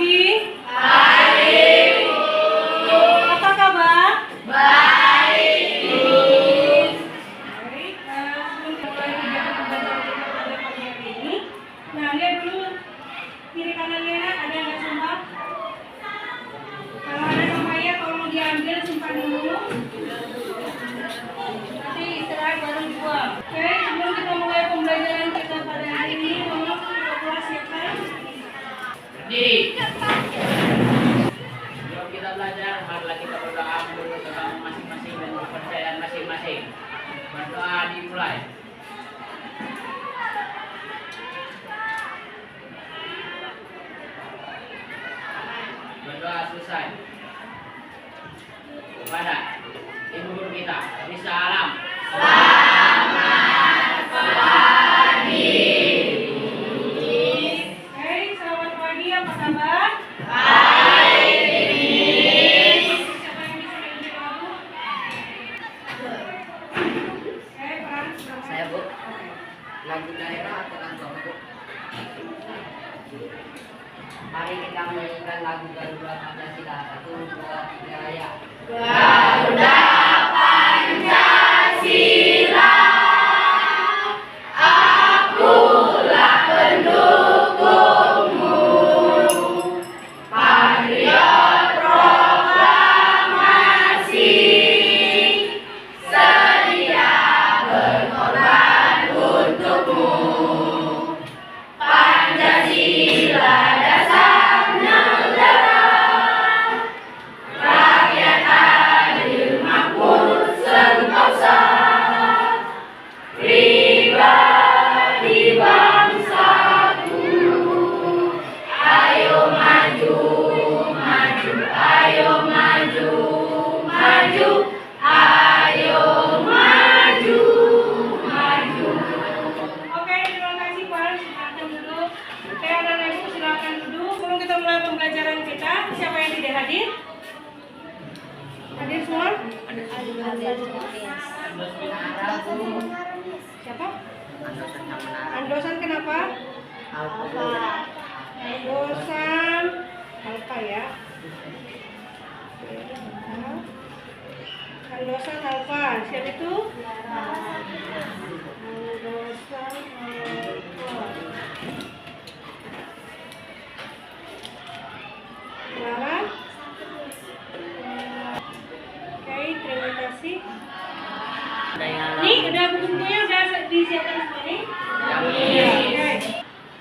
pagi. Baik. Apa kabar? Baik. Baik. Sebelum kita mulai kegiatan pembelajaran kita pada pagi hari ini, nah lihat dulu kiri kanannya ada nggak sampah? Kalau ada sampahnya tolong diambil, simpan dulu. Nanti istirahat baru dibuang. Oke, sebelum kita mulai pembelajaran kita pada hari ini, mohon kita kelas siapkan. Jadi, sebelum kita belajar, marilah kita berdoa menurut agama masing-masing dan kepercayaan masing-masing. Berdoa dimulai. Berdoa selesai. Kepada Ibu Guru kita, Risa Alam. Selamat pagi, apa kabar? Baik. Siapa yang bisa nyanyi lagu? Peran. Saya, Bu. Lagu daerah atau lagu apa, Bu? Mari kita menyanyikan lagu Garuda Pancasila. 1, 2, 3, ya. Garuda Pancasila, akulah pendukungmu, patriot proklamasi, sedia berkorban untukmu. Pancasila dasar negara, rakyat adil makmur sentosa, pribadi bangsaku. Ayo maju, maju, ayo maju, maju, ayo maju, maju. Oke, terima kasih Pak. Silakan duduk. Oke, anak-anak ibu silakan duduk. Sebelum kita mulai pembelajaran kita, siapa yang tidak hadir? Hadir semua? Siapa? Andosan kenapa? Andosan Alfa ya. Andosan Alfa. Siapa itu? Andosan Alfa. Clara? Oke, terima kasih. Nih, udah buku-bukunya udah disiapkan semua nih? Oke.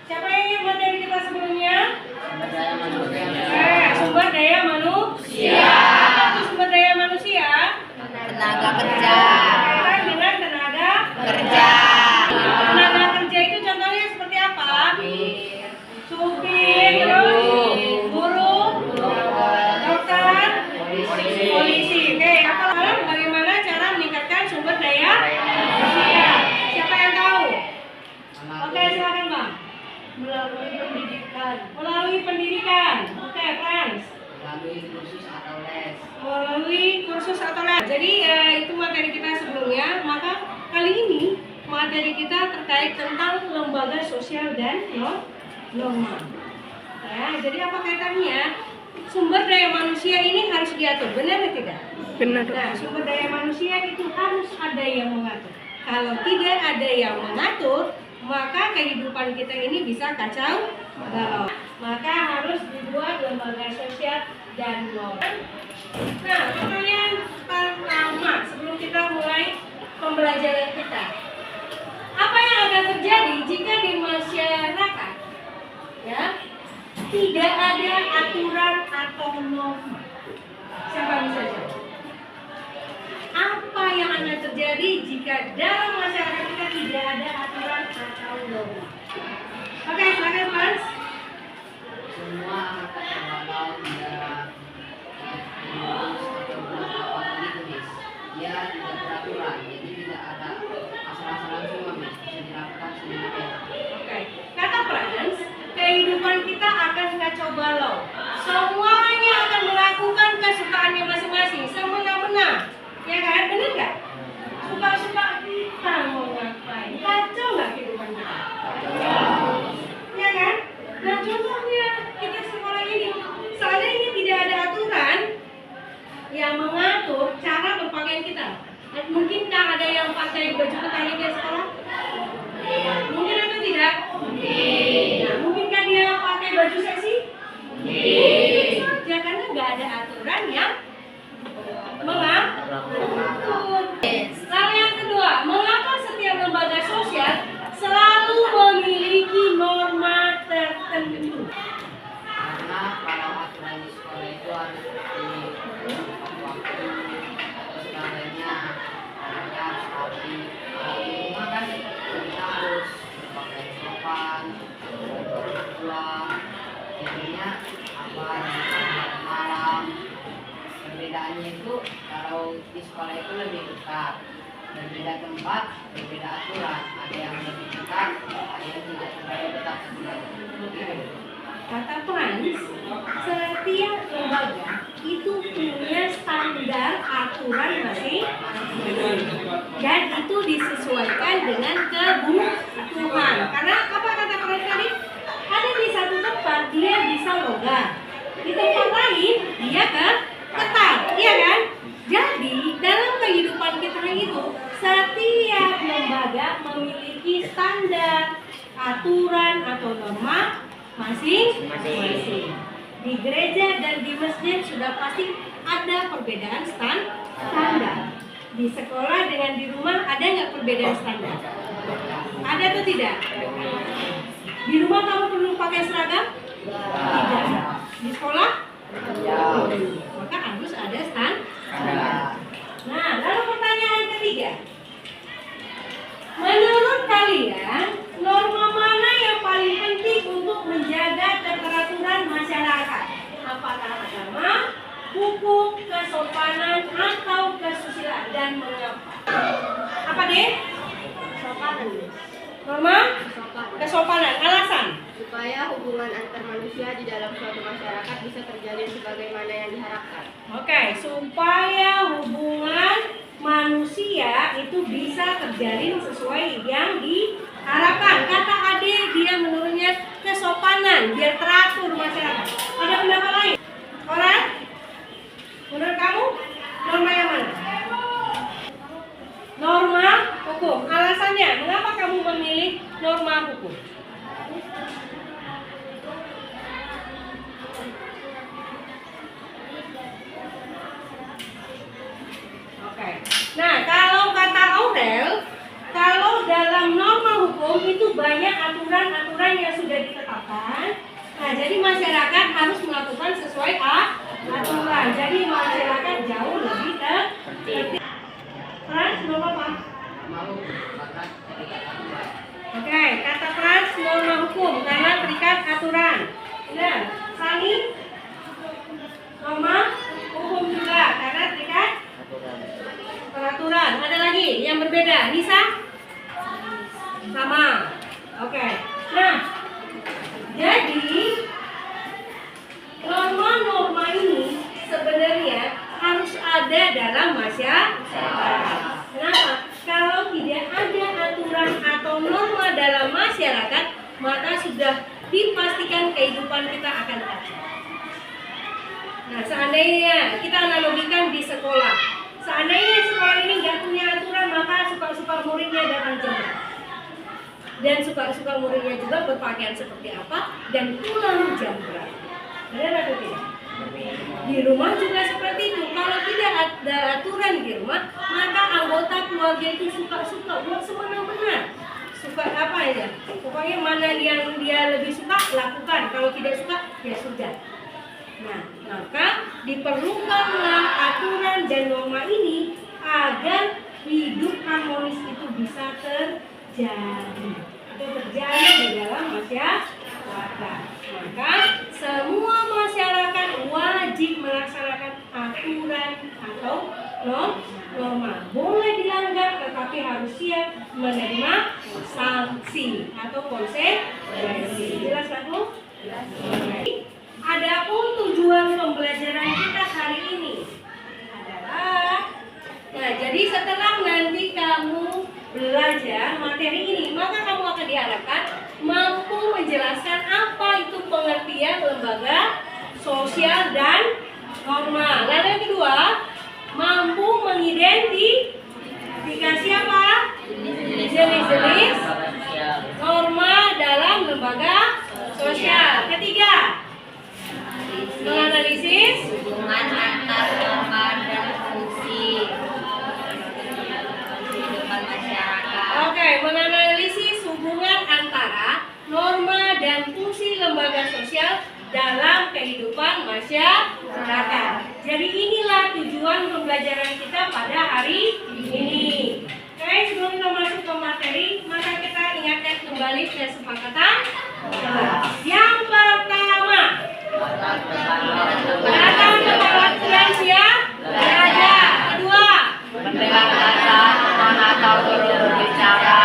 Siapa yang ingin materi kita sebelumnya? Sumber daya manusia. Apa itu sumber daya manusia? Tenaga kerja. Kaitan dengan tenaga Kerja. Tenaga kerja itu contohnya seperti apa? Supir, terus guru, dokter, polisi. Oke, apa bagaimana cara meningkatkan sumber daya manusia? Siapa yang tahu? Oke, silakan Bang. Melalui pendidikan. Melalui pendidikan. Oke, Frans. Melalui kursus atau les. Melalui kursus atau les. Jadi itu materi kita sebelumnya. Maka kali ini materi kita terkait tentang lembaga sosial dan norma. Ya, jadi apa kaitannya? Sumber daya manusia ini harus diatur, benar atau tidak? Benar. Nah, sumber daya manusia itu harus ada yang mengatur. Kalau tidak ada yang mengatur, maka kehidupan kita ini bisa kacau balau. Maka harus dibuat lembaga sosial dan norma. Nah, pertanyaan pertama sebelum kita mulai pembelajaran kita. Apa yang akan terjadi jika di masyarakat ya tidak ada aturan atau norma? Siapa bisa jawab? Apa yang akan terjadi jika dalam masyarakat kita tidak ada aturan atau norma? Oke, silakan Mas. Semua akan terbalau tidak atau berapa ditulis. Dia tidak beraturan, jadi tidak ada asal-asalan semua bisa dilakukan sendiri. Oke, kata Frans, kehidupan kita akan kacau balau. Semuanya akan melakukan kesukaannya masing-masing, semena-mena. Ya kan, benar nggak? Suka-suka kita mau ngapain? Kacau nggak kehidupan kita? Ya kan? Nah contohnya kita sekolah ini Mungkinkah ada yang pakai baju petani ke sekolah? Mungkin atau tidak? Nah, mungkinkah dia pakai baju seksi? Ya, karena nggak ada aturan yang mengatur. Lalu yang kedua, mengapa setiap lembaga sosial selalu memiliki norma tertentu? Karena kalau aturan di sekolah itu harus seperti waktu atau sebagainya, karena harus rapi. Kalau di rumah kan kita harus pakai sopan, pulang, jadinya apa malam. Perbedaannya itu kalau di sekolah itu lebih dekat, berbeda tempat, berbeda aturan. Ada yang lebih dekat, ada yang tidak terlalu dekat. Kata Frans, setiap lembaga itu punya standar aturan masing-masing dan itu disesuaikan dengan kebutuhan. Karena apa kata Frans tadi? Ada di satu tempat dia bisa longgar, di tempat lain dia ketat, iya kan? Jadi dalam kehidupan kita itu setiap lembaga memiliki standar, aturan atau norma masing-masing. Di gereja dan di masjid sudah pasti ada perbedaan standar. Di sekolah dengan di rumah ada nggak perbedaan standar? Ada atau tidak? Di rumah kamu perlu pakai seragam? Tidak. Di sekolah? Maka harus ada standar. Nah, lalu pertanyaan ketiga. Menurut kalian, norma mana yang paling penting untuk menjaga keteraturan masyarakat? Apakah agama, hukum, kesopanan, atau kesusilaan? Dan mengapa? Apa deh? Kesopanan, Norma? Kesopanan. Alasan? supaya hubungan antar manusia di dalam suatu masyarakat bisa terjalin sebagaimana yang diharapkan. Oke, supaya hubungan manusia itu bisa terjalin sesuai yang diharapkan. Kata Ade, dia menurutnya kesopanan, biar teratur masyarakat. Ada pendapat lain? Orang? Menurut kamu, norma yang mana? Norma hukum. Alasannya, mengapa kamu memilih norma hukum? Oke. Nah, kalau kata Aurel, kalau dalam norma hukum itu banyak aturan-aturan yang sudah ditetapkan. Nah, jadi masyarakat harus melakukan sesuai aturan. Jadi masyarakat jauh lebih tertib. Frans, norma apa? Mau bakat terikat aturan. Oke, kata Frans norma hukum karena terikat aturan. Dan Sani norma hukum juga karena terikat peraturan. Ada lagi yang berbeda? Nisa? Sama. Oke. Nah, jadi norma-norma ini sebenarnya harus ada dalam masyarakat. Kenapa? Kalau tidak ada aturan atau norma dalam masyarakat, maka sudah dipastikan kehidupan kita akan kacau. Nah, seandainya kita analogikan di sekolah, seandainya sekolah ini nggak punya aturan, maka suka-suka muridnya datang cepat. Dan suka-suka muridnya juga berpakaian seperti apa dan pulang jam berapa. Benar atau tidak? Di rumah juga seperti itu. Kalau tidak ada aturan di rumah, maka anggota keluarga itu suka-suka buat semena-mena. Suka apa ya? Pokoknya mana yang dia lebih suka lakukan. Kalau tidak suka ya sudah. Nah, maka diperlukanlah aturan dan norma ini agar hidup harmonis itu bisa terjadi atau terjadi di dalam masyarakat. Maka semua masyarakat wajib melaksanakan aturan atau norma. Boleh dilanggar tetapi harus siap menerima sanksi atau konsekuensi. Jelas kan Bu? Jelas. Adapun tujuan pembelajaran kita hari ini adalah, nah jadi setelah nanti kamu belajar materi ini, maka kamu akan diharapkan mampu menjelaskan apa itu pengertian lembaga sosial dan norma. Lalu yang kedua, mampu mengidentifikasi Dikasih apa? Jenis-jenis norma dalam lembaga sosial. Ketiga, menganalisis hubungan antar norma dan fungsi kehidupan masyarakat. Oke, menganalisis hubungan antara norma dan fungsi lembaga sosial dalam kehidupan masyarakat. Jadi inilah tujuan pembelajaran kita pada hari ini. Oke, sebelum kita masuk ke materi, maka kita ingatkan kembali kesepakatan. Yang pertama, datang ke perwakilan siap belajar. Kedua, Mendengar bacaan, atau turut berbicara.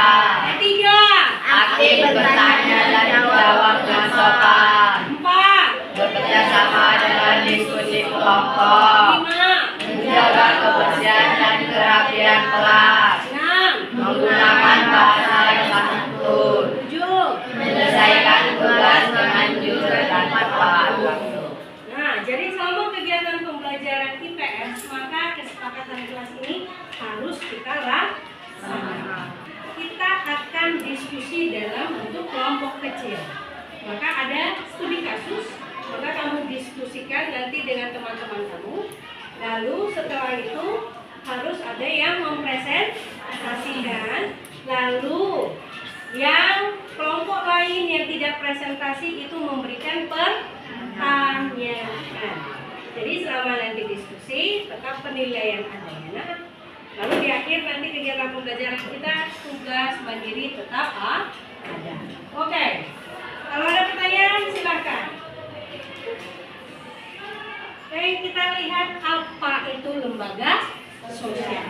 ketiga, Aktif bertanya dan menjawab dengan sopan. empat, Bekerja sama dengan diskusi kelompok. lima, Menjaga kebersihan dan kerapian kelas. enam, Menggunakan bahasa yang santun. tujuh. Menyelesaikan tugas dengan jujur dan tepat waktu. Nah, jadi selama kegiatan pembelajaran IPS, maka kesepakatan kelas ini harus kita laksanakan. Kita akan diskusi dalam bentuk kelompok kecil. Maka ada studi kasus, maka kamu diskusikan nanti dengan teman-teman kamu. Lalu setelah itu harus ada yang mempresentasikan. Lalu yang kelompok lain yang tidak presentasi itu memberikan pertanyaan. Jadi selama nanti diskusi tetap penilaian adanya. Lalu di akhir nanti kegiatan pembelajaran kita tugas mandiri tetap ada. Oke. Kalau ada pertanyaan silakan. Oke, kita lihat apa itu lembaga sosial.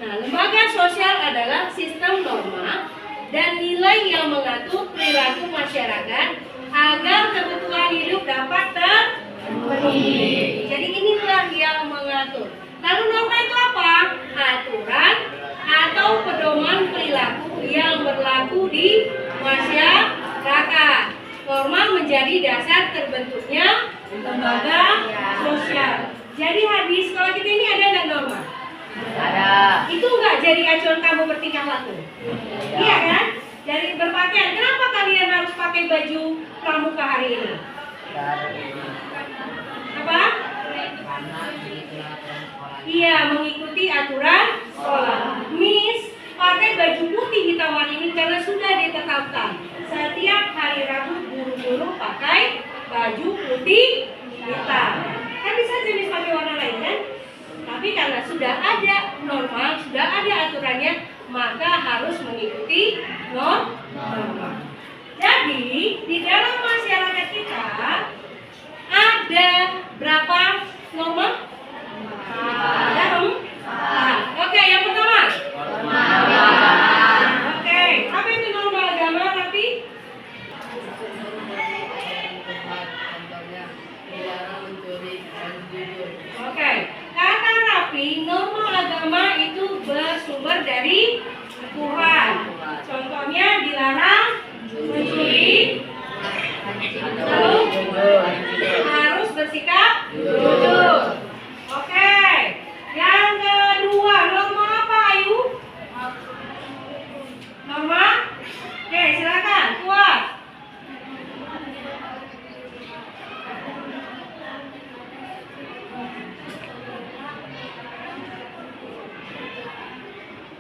Nah, lembaga sosial adalah sistem norma dan nilai yang mengatur perilaku masyarakat agar kebutuhan hidup dapat terpenuhi. Jadi inilah yang mengatur. Lalu norma itu apa? Aturan atau pedoman perilaku yang berlaku di masyarakat. Norma menjadi dasar terbentuknya lembaga sosial. Jadi di sekolah kita ini ada nggak norma? Ada. Itu nggak jadi acuan kamu bertingkah laku? Iya kan? Dari berpakaian, kenapa kalian harus pakai baju pramuka hari ini? Apa? Iya, mengikuti aturan sekolah. Miss, pakai baju putih di tahun ini karena sudah ditetapkan. Setiap hari Rabu guru-guru pakai baju putih hitam. Kan bisa jenis pakai warna lain kan? Tapi karena sudah ada norma, sudah ada aturannya, maka harus mengikuti norma. Jadi di dalam masyarakat kita ada berapa norma? Ada empat. Oke, yang pertama. Oke, apa itu norma agama, Rafi? Oke, kata Rafi, norma agama itu bersumber dari Tuhan. Contohnya dilarang mencuri, lalu harus bersikap jujur. Oke, yang kedua, norma apa, Ayu? Norma? Oke, silakan, kuat.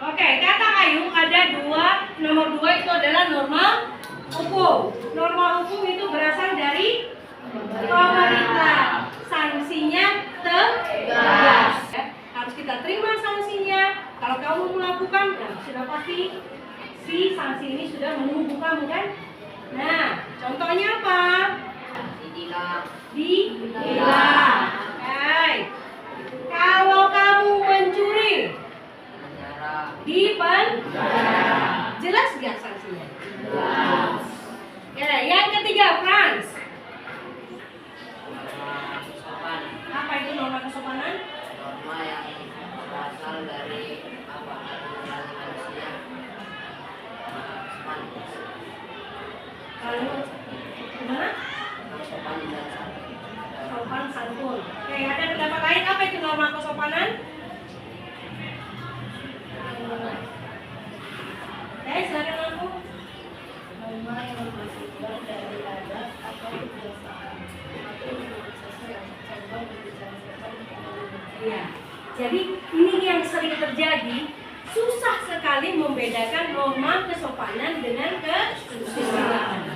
Oke, kata Ayu ada dua. Nomor 2 itu adalah norma hukum. Norma hukum itu berasal dari pemerintah. Sanksinya tegas. Harus kita terima sanksinya. Kalau kamu melakukan, ya, sudah pasti si sanksi ini sudah menunggu kamu kan? Nah, contohnya apa? Ditilang. Oke. Kalau kamu mencuri, dipenjara. Jelas nggak sanksinya? Jelas. Ya, yang ketiga, Frans. Apa itu norma kesopanan? Norma yang berasal dari apa? Manusia. Lalu, gimana? Sopan dan santun. Sopan santun. Oke, ada pendapat lain apa itu norma kesopanan? Oke, silakan aku. Norma yang bersumber dari adat atau kebiasaan atau organisasi yang condong membicarakan Iya. Jadi ini yang sering terjadi, susah sekali membedakan norma kesopanan dengan kesusilaan.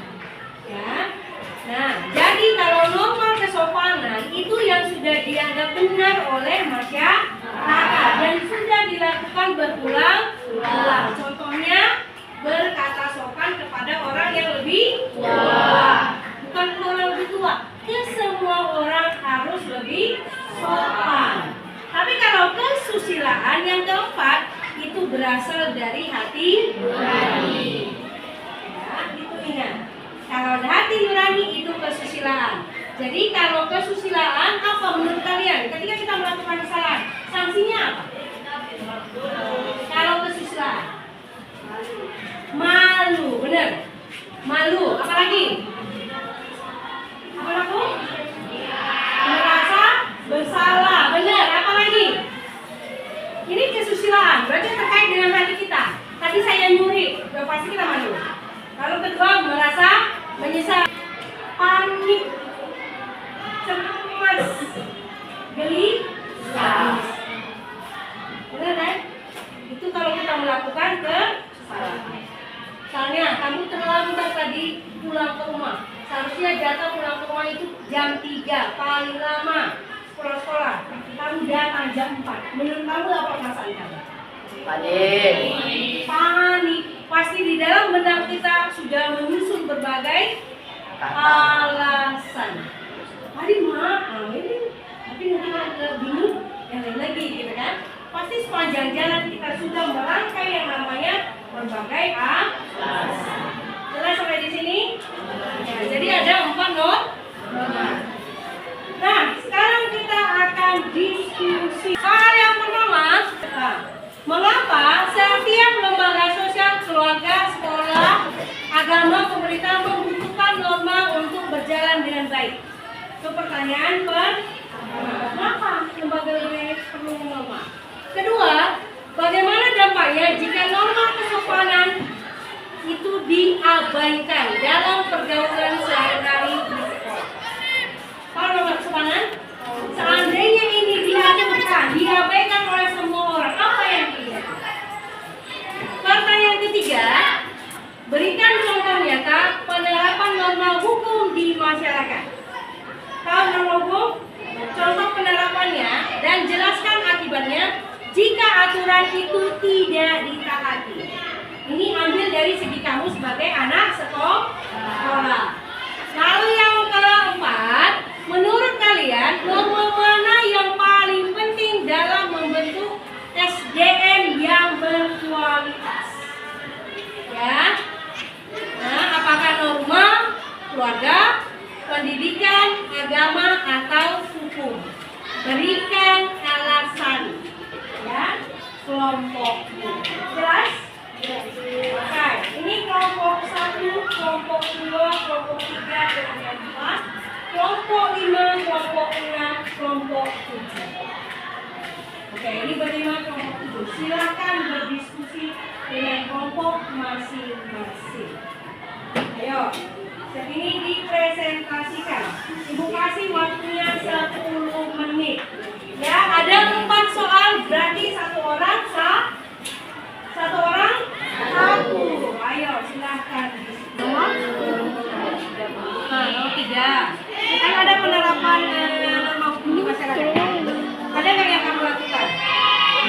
Ya. Nah, jadi kalau norma kesopanan itu yang sudah dianggap benar oleh masyarakat dan sudah dilakukan berulang-ulang. Contohnya berkata sopan kepada orang yang lebih tua. Bukan orang lebih tua, ke semua orang harus lebih sopan. Tapi kalau kesusilaan yang keempat itu berasal dari hati nurani. Ya, itu ingat. Kalau hati nurani itu kesusilaan. Jadi kalau kesusilaan apa menurut kalian? Ketika kita melakukan kesalahan, sanksinya apa? Kalau kesusilaan, malu, benar? Malu. Apalagi? Apa lagi? Merasa bersalah, benar? Apalagi? Ini kesusilaan, berarti terkait dengan hati kita. Tadi saya nyuri, udah pasti kita malu. Lalu kedua, merasa menyesal, panik, cemas, gelisah. Benar kan? Itu kalau kita melakukan kesalahan. Misalnya, kamu terlambat tadi pulang ke rumah. Seharusnya jatuh pulang ke rumah itu jam 3, paling lama sekolah. Kamu datang jam 4. Menurut kamu apa perasaan kamu? Panik. Pasti di dalam benak kita sudah menyusun berbagai alasan. Tadi maaf ini, tapi nanti kalau kita bingung, yang lain lagi, gitu kan? Pasti sepanjang jalan kita sudah merangkai yang namanya berbagai alasan. Jelas sampai di sini? Ya, jadi ada 4 norma. Nah, sekarang kita akan diskusi. Soal yang pertama, mengapa setiap lembaga sosial, keluarga, sekolah, agama, pemerintah membutuhkan norma untuk berjalan dengan baik? Itu pertanyaan kenapa lembaga ini perlu norma? Kedua, bagaimana dampaknya jika norma kesopanan itu diabaikan dalam pergaulan sehari-hari di sekolah? Kalau norma kesopanan, seandainya ini diabaikan oleh semua orang, apa yang terjadi? Pertanyaan ketiga, berikan contoh nyata penerapan norma hukum di masyarakat. Tahu norma hukum? Contoh penerapannya dan jelaskan akibatnya jika aturan itu tidak ditaati. Ini ambil dari segi kamu sebagai anak sekolah. Lalu yang keempat, menurut kalian norma mana yang paling penting dalam membentuk SDM yang berkualitas? Ya. Nah, apakah norma keluarga, pendidikan, agama, atau hukum? Berikan alasan. Ya, kelompoknya. Jelas? Oke, ini kelompok 1, kelompok 2, kelompok 3, kelompok 4, kelompok 5, kelompok 6, kelompok 7. Oke, ini bagaimana kelompok 7? Silakan berdiskusi dengan kelompok masing-masing. Ayo, ini dipresentasikan. Ibu kasih waktunya 10 menit. Ya, ada 4 soal, berarti satu orang. Ayo, silahkan. Nomor 3. Kan ada penerapan norma hukum di masyarakat. Ada nggak yang kamu lakukan?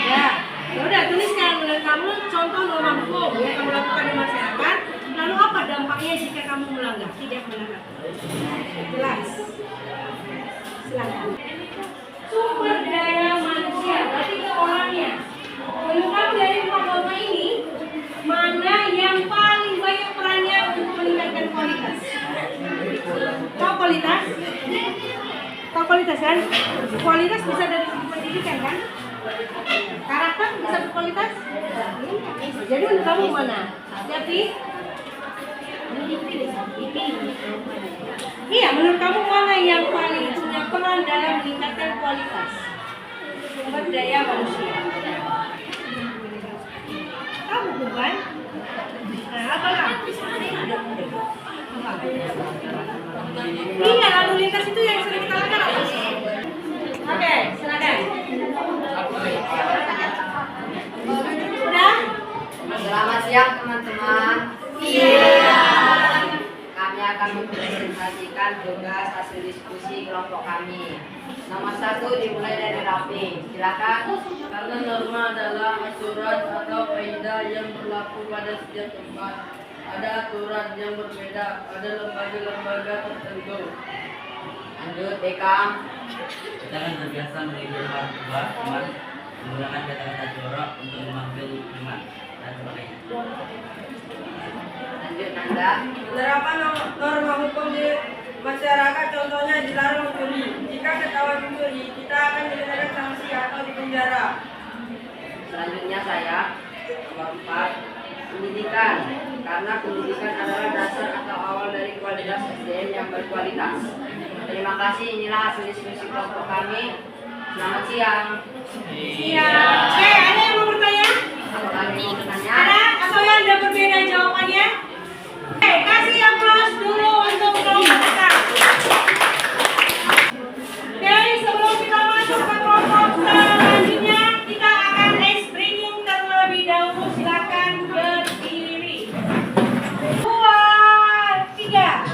Ya. Ya udah, tuliskan kamu contoh norma hukum yang kamu lakukan di masyarakat. Lalu apa dampaknya jika kamu melanggar? Tidak menerapkan. Jelas. Silahkan. Sumber daya manusia, berarti ke orangnya. Menurut kamu dari 4 norma ini, mana yang paling banyak perannya untuk meningkatkan kualitas? Tahu kualitas? Tahu kualitas kan? Kualitas bisa dari segi pendidikan kan? Karakter bisa berkualitas? Jadi menurut kamu mana? Jadi? Iya, menurut kamu mana yang paling punya peran dalam meningkatkan kualitas sumber daya manusia? Kamu bukan? Nah, apalah? Iya, lalu lintas itu yang sering kita lakukan apa? Oke, silakan. Sudah? Selamat siang teman-teman. Iya. Kami akan mempresentasikan tugas hasil diskusi kelompok kami. Nomor 1 dimulai dari Raffi. Silakan. Karena norma adalah aturan atau kaidah yang berlaku pada setiap tempat. Ada aturan yang berbeda pada lembaga-lembaga tertentu. Lanjut, Dekam. Kita kan terbiasa menghibur teman, menggunakan kata-kata jorok untuk memanggil teman dan sebagainya. Lanjut, Nanda. Penerapan norma hukum di masyarakat contohnya dilarang mencuri. Jika ketahuan mencuri, kita akan dikenakan sanksi atau dipenjara. Selanjutnya saya. Nomor 4. Pendidikan. Karena pendidikan adalah dasar atau awal dari kualitas SDM yang berkualitas. Terima kasih, inilah hasil diskusi kelompok kami. Selamat siang. Iya. Oke, ada yang mau bertanya? Apakah ada yang mau bertanya? Ada? Atau yang ada berbeda jawabannya? Oke, kasih aplaus dulu untuk kelompok kita. Oke, sebelum kita masuk ke kelompok selanjutnya, kita akan ice breaking terlebih dahulu. Silakan berdiri. 2, 3.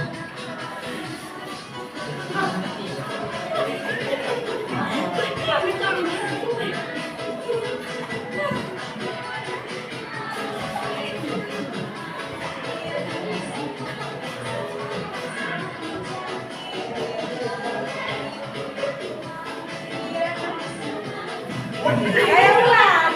Ayo ulang.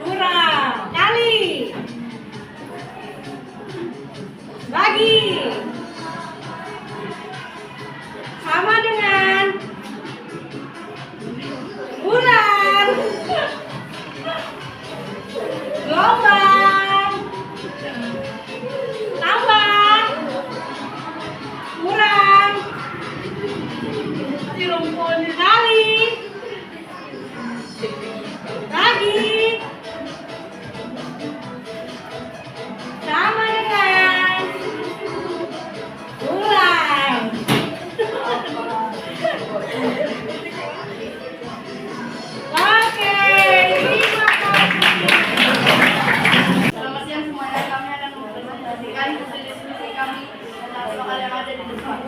Kurang. Kali. Bagi. Sama dengan bulan. Gelombang. Tambah. Kurang. Kali. Bagi. Sama dengan bulan. Oke, terima kasih. Selamat siang semuanya, kami akan mempresentasikan hasil diskusi kami tentang soal yang ada di depan.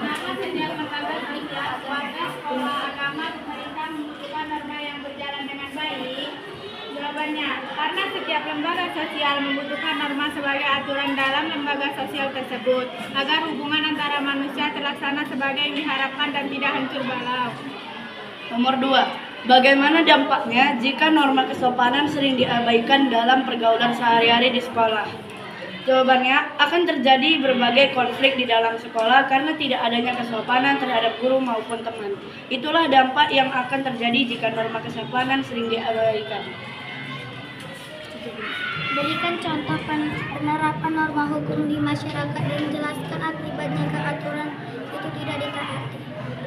Maka sejak pertama tidak warga sekolah agama pemerintah membutuhkan norma yang berjalan dengan baik? Jawabannya, karena setiap lembaga sosial membutuhkan norma sebagai aturan dalam lembaga sosial tersebut agar hubungan antara manusia terlaksana sebagai yang diharapkan dan tidak hancur balau. Nomor 2. Bagaimana dampaknya jika norma kesopanan sering diabaikan dalam pergaulan sehari-hari di sekolah? Jawabannya, akan terjadi berbagai konflik di dalam sekolah karena tidak adanya kesopanan terhadap guru maupun teman. Itulah dampak yang akan terjadi jika norma kesopanan sering diabaikan. Berikan contoh penerapan norma hukum di masyarakat dan jelaskan akibatnya jika aturan itu tidak ditaati.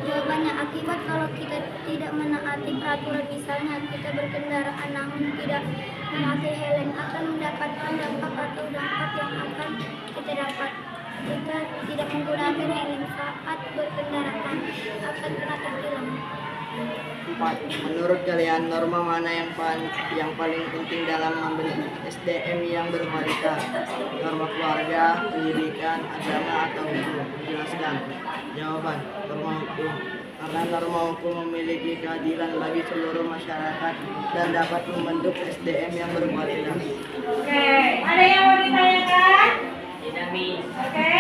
Jawabannya, akibat kalau kita tidak menaati peraturan, misalnya kita berkendaraan namun tidak memakai helm, akan mendapatkan dampak yang akan kita dapat. Jika tidak menggunakan helm saat berkendaraan, akan kena tertilang. 4. Menurut kalian, norma mana yang paling penting dalam membentuk SDM yang berkualitas? Norma keluarga, pendidikan, agama, atau hukum? Jelaskan. Jawaban, norma hukum. Karena norma hukum memiliki keadilan bagi seluruh masyarakat dan dapat membentuk SDM yang berkualitas. Oke, ada yang mau ditanyakan? Tidak, Miss. Oke.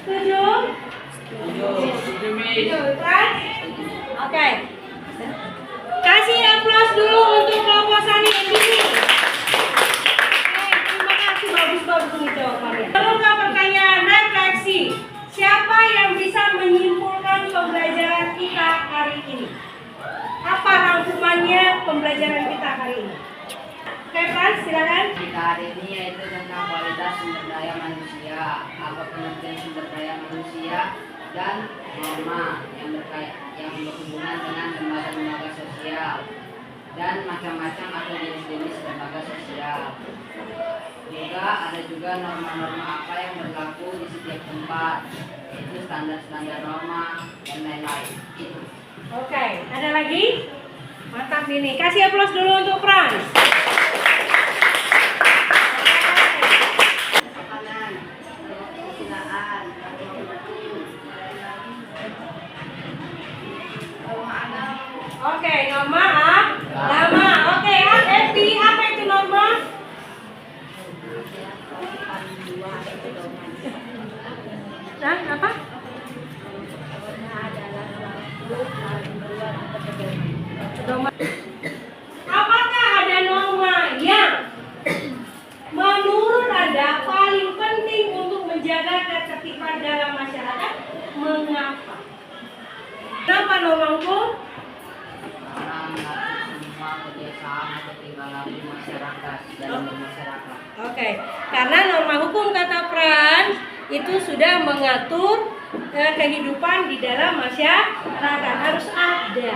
Setuju? Setuju, kan? Oke. Kasih aplaus dulu untuk kelompok Sani dan Dini. Terima kasih, bagus-bagus nih jawabannya. Lalu ke pertanyaan refleksi. Siapa yang bisa menyimpulkan pembelajaran kita hari ini? Apa rangkumannya pembelajaran kita hari ini? Oke, Frans, silakan. Kita hari ini yaitu tentang kualitas sumber daya manusia, apa pengertian sumber daya manusia, dan norma yang berhubungan dengan lembaga-lembaga sosial dan macam-macam atau jenis-jenis lembaga sosial. Juga ada juga norma-norma apa yang berlaku di setiap tempat, yaitu standar-standar norma dan lain-lain. Oke, ada lagi? Mantap ini. Kasih aplaus dulu untuk Frans. Oke, norma lama. Oke, Epi, apa itu norma? Nah, apa? Apakah ada norma yang menurut Anda paling penting untuk menjaga ketertiban dalam masyarakat? Mengapa? Kenapa norma hukum? Karena mengatur semua kebiasaan atau perilaku masyarakat dalam bermasyarakat. Oke, karena norma hukum kata Frans itu sudah mengatur kehidupan di dalam masyarakat. Harus ada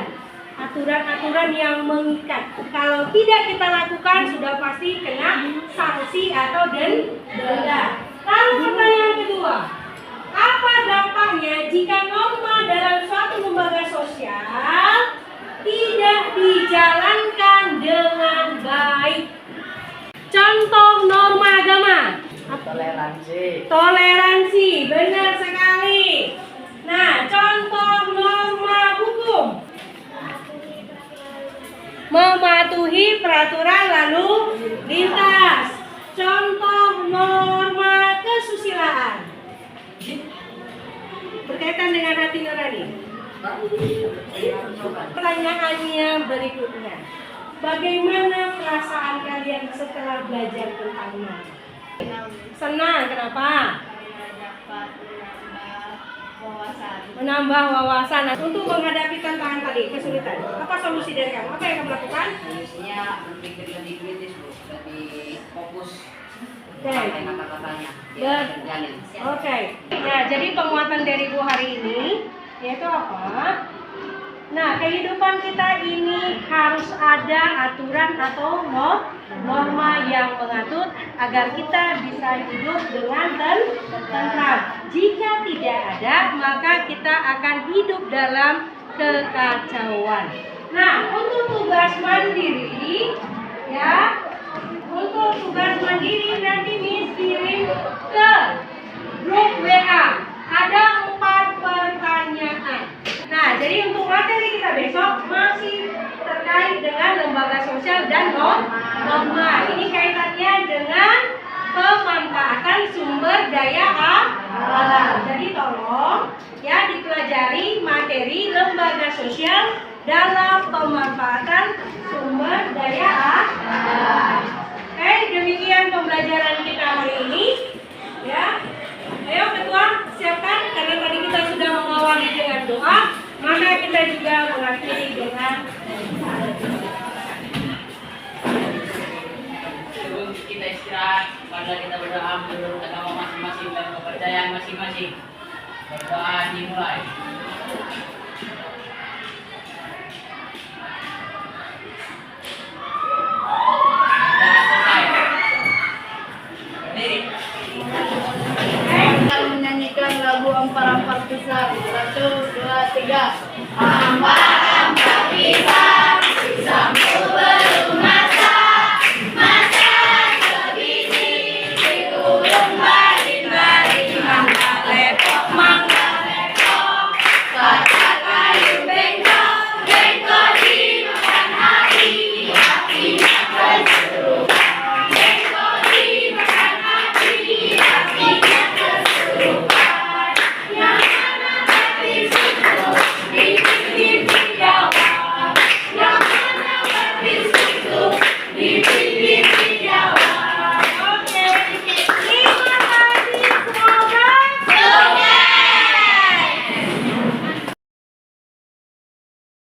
aturan-aturan yang mengikat. Kalau tidak kita lakukan sudah pasti kena sanksi atau denda. Lalu pertanyaan kedua, apa dampaknya jika norma dalam suatu lembaga sosial tidak dijalankan dengan baik? Contoh norma agama. Toleransi, benar sekali. Nah, contoh norma hukum. Mematuhi peraturan lalu lintas. Contoh norma kesusilaan. Berkaitan dengan hati nurani. Pertanyaannya berikutnya. Bagaimana perasaan kalian setelah belajar tentang norma? Senang, kenapa? Menambah wawasan untuk menghadapi tantangan tadi, kesulitan. Apa solusi dari kamu? Apa yang kamu lakukan? Solusinya berpikir lebih kritis, Bu, lebih fokus Oke. sampai kata-katanya. Ya, terjalin. Oke. Ya, jadi penguatan dari Bu hari ini yaitu apa? Nah, kehidupan kita ini harus ada aturan atau norma yang mengatur agar kita bisa hidup dengan tentram. Jika tidak ada, maka kita akan hidup dalam kekacauan. Nah, untuk tugas mandiri, ya, untuk tugas mandiri nanti Miss kirim ke grup WA. Ada 4 pertanyaan. Nah, jadi untuk materi kita besok masih terkait dengan lembaga sosial dan norma. Ini kaitannya dengan pemanfaatan sumber daya alam. Jadi tolong ya dipelajari materi lembaga sosial dalam pemanfaatan sumber daya alam. Oke, demikian pembelajaran kita hari ini. Ya. Ayo ketua, siapkan karena tadi kita sudah mengawali dengan doa, maka kita juga mengakhiri dengan Sebelum kita istirahat, pada kita berdoa menurut agama masing-masing dan kepercayaan masing-masing. Berdoa dimulai. Sudah selesai. Berdiri. Kita menyanyikan lagu Ampar-Ampar Pisah. 1, 2, 3. Ampar-ampar pisah.